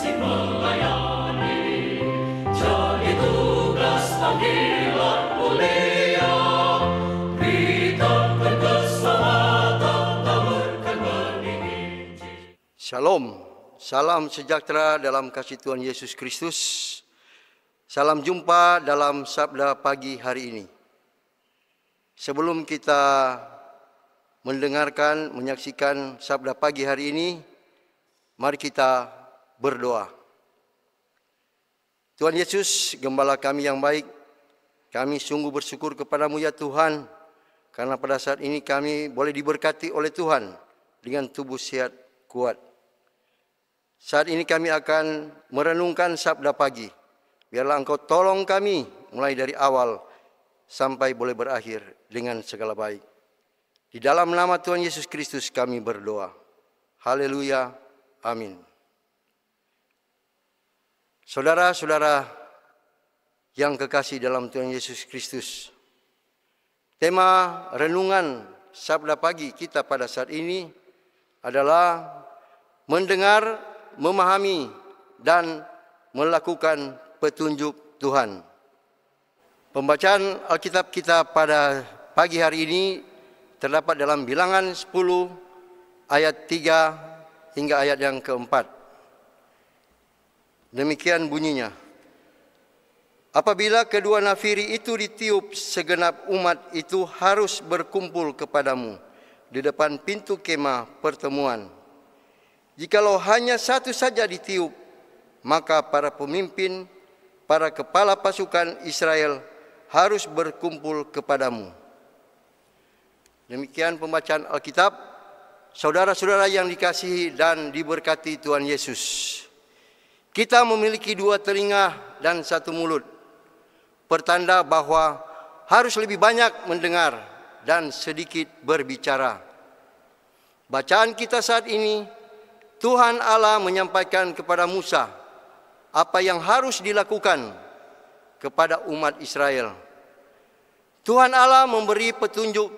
kasih melayani, jadi tugas panggilan mulia, beritakan keselamatan, taburkan benih Injil. Shalom, salam sejahtera dalam kasih Tuhan Yesus Kristus. Salam jumpa dalam Sabda pagi hari ini. Sebelum kita mendengarkan, menyaksikan Sabda pagi hari ini, mari kita berdoa. Tuhan Yesus, Gembala kami yang baik, kami sungguh bersyukur kepadamu ya Tuhan, karena pada saat ini kami boleh diberkati oleh Tuhan dengan tubuh sehat kuat. Saat ini kami akan merenungkan Sabda pagi. Biarlah Engkau tolong kami mulai dari awal sampai boleh berakhir dengan segala baik. Di dalam nama Tuhan Yesus Kristus kami berdoa. Haleluya. Amin. Saudara-saudara yang kekasih dalam Tuhan Yesus Kristus, tema renungan Sabda pagi kita pada saat ini adalah mendengar, memahami, dan melakukan petunjuk Tuhan. Pembacaan Alkitab kita pada pagi hari ini terdapat dalam Bilangan 10 ayat 3 hingga ayat yang keempat. Demikian bunyinya. Apabila kedua nafiri itu ditiup, segenap umat itu harus berkumpul kepadamu di depan pintu kemah pertemuan. Jikalau hanya satu saja ditiup, maka para pemimpin, para kepala pasukan Israel harus berkumpul kepadamu. Demikian pembacaan Alkitab. Saudara-saudara yang dikasihi dan diberkati Tuhan Yesus, kita memiliki dua telinga dan satu mulut, pertanda bahwa harus lebih banyak mendengar dan sedikit berbicara. Bacaan kita saat ini, Tuhan Allah menyampaikan kepada Musa apa yang harus dilakukan kepada umat Israel. Tuhan Allah memberi petunjuk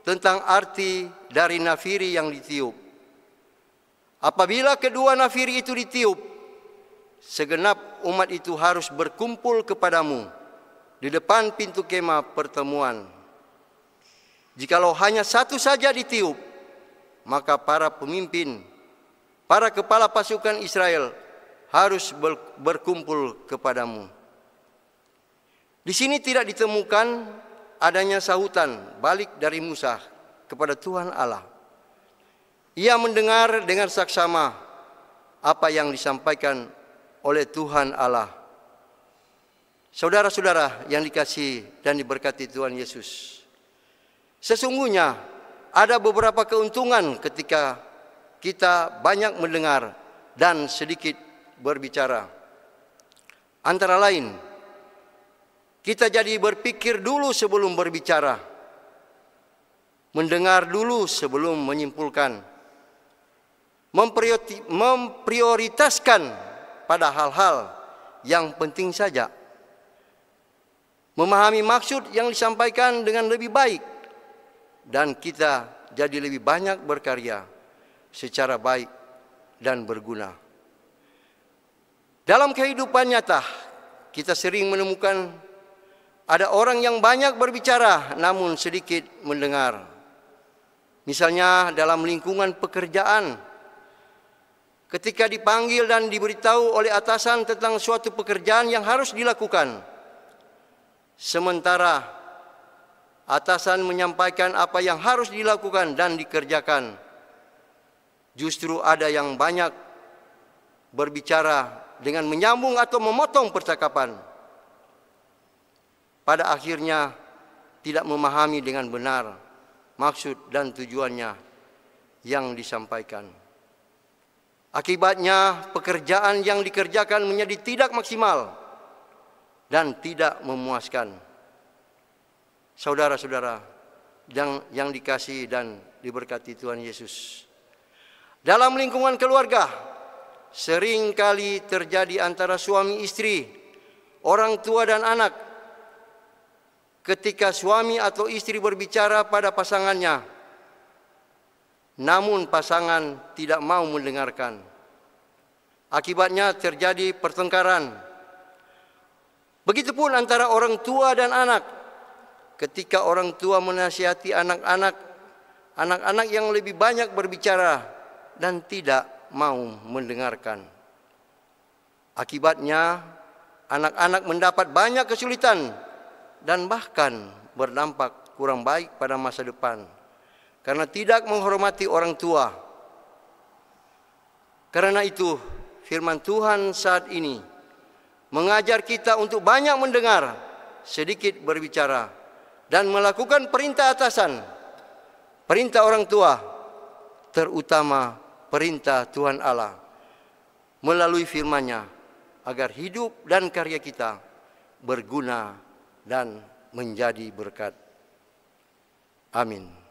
tentang arti dari nafiri yang ditiup. Apabila kedua nafiri itu ditiup, segenap umat itu harus berkumpul kepadamu di depan pintu kemah pertemuan. Jikalau hanya satu saja ditiup, maka para pemimpin, para kepala pasukan Israel harus berkumpul kepadamu. Di sini tidak ditemukan adanya sahutan balik dari Musa kepada Tuhan Allah. Ia mendengar dengan saksama apa yang disampaikan oleh Tuhan Allah. Saudara-saudara yang dikasihi dan diberkati Tuhan Yesus, sesungguhnya ada beberapa keuntungan ketika kita banyak mendengar dan sedikit berbicara. Antara lain, kita jadi berpikir dulu sebelum berbicara, mendengar dulu sebelum menyimpulkan, memprioritaskan pada hal-hal yang penting saja, memahami maksud yang disampaikan dengan lebih baik, dan kita jadi lebih banyak berkarya secara baik dan berguna. Dalam kehidupan nyata, kita sering menemukan ada orang yang banyak berbicara namun sedikit mendengar. Misalnya dalam lingkungan pekerjaan, ketika dipanggil dan diberitahu oleh atasan tentang suatu pekerjaan yang harus dilakukan, sementara atasan menyampaikan apa yang harus dilakukan dan dikerjakan, justru ada yang banyak berbicara dengan menyambung atau memotong percakapan. Pada akhirnya tidak memahami dengan benar maksud dan tujuannya yang disampaikan. Akibatnya pekerjaan yang dikerjakan menjadi tidak maksimal dan tidak memuaskan. Saudara-saudara yang dikasihi dan diberkati Tuhan Yesus, dalam lingkungan keluarga sering kali terjadi antara suami istri, orang tua dan anak. Ketika suami atau istri berbicara pada pasangannya, namun pasangan tidak mau mendengarkan. Akibatnya terjadi pertengkaran. Begitupun antara orang tua dan anak. Ketika orang tua menasihati anak-anak, anak-anak yang lebih banyak berbicara dan tidak mau mendengarkan. Akibatnya, anak-anak mendapat banyak kesulitan dan bahkan berdampak kurang baik pada masa depan karena tidak menghormati orang tua. Karena itu, firman Tuhan saat ini mengajar kita untuk banyak mendengar, sedikit berbicara, dan melakukan perintah atasan, perintah orang tua, terutama perintah Tuhan Allah, melalui firman-Nya, agar hidup dan karya kita berguna dan menjadi berkat. Amin.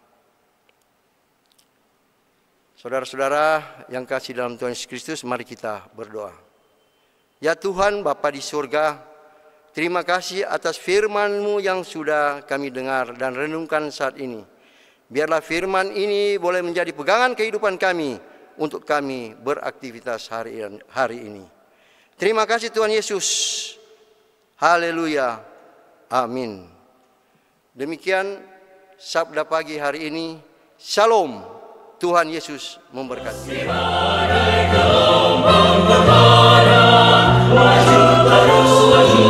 Saudara-saudara yang kasih dalam Tuhan Yesus Kristus, mari kita berdoa. Ya Tuhan Bapa di surga, terima kasih atas firman-Mu yang sudah kami dengar dan renungkan saat ini. Biarlah firman ini boleh menjadi pegangan kehidupan kami untuk kami beraktivitas hari ini. Terima kasih Tuhan Yesus. Haleluya. Amin. Demikian sabda pagi hari ini. Shalom. Tuhan Yesus memberkati. Maju terus, maju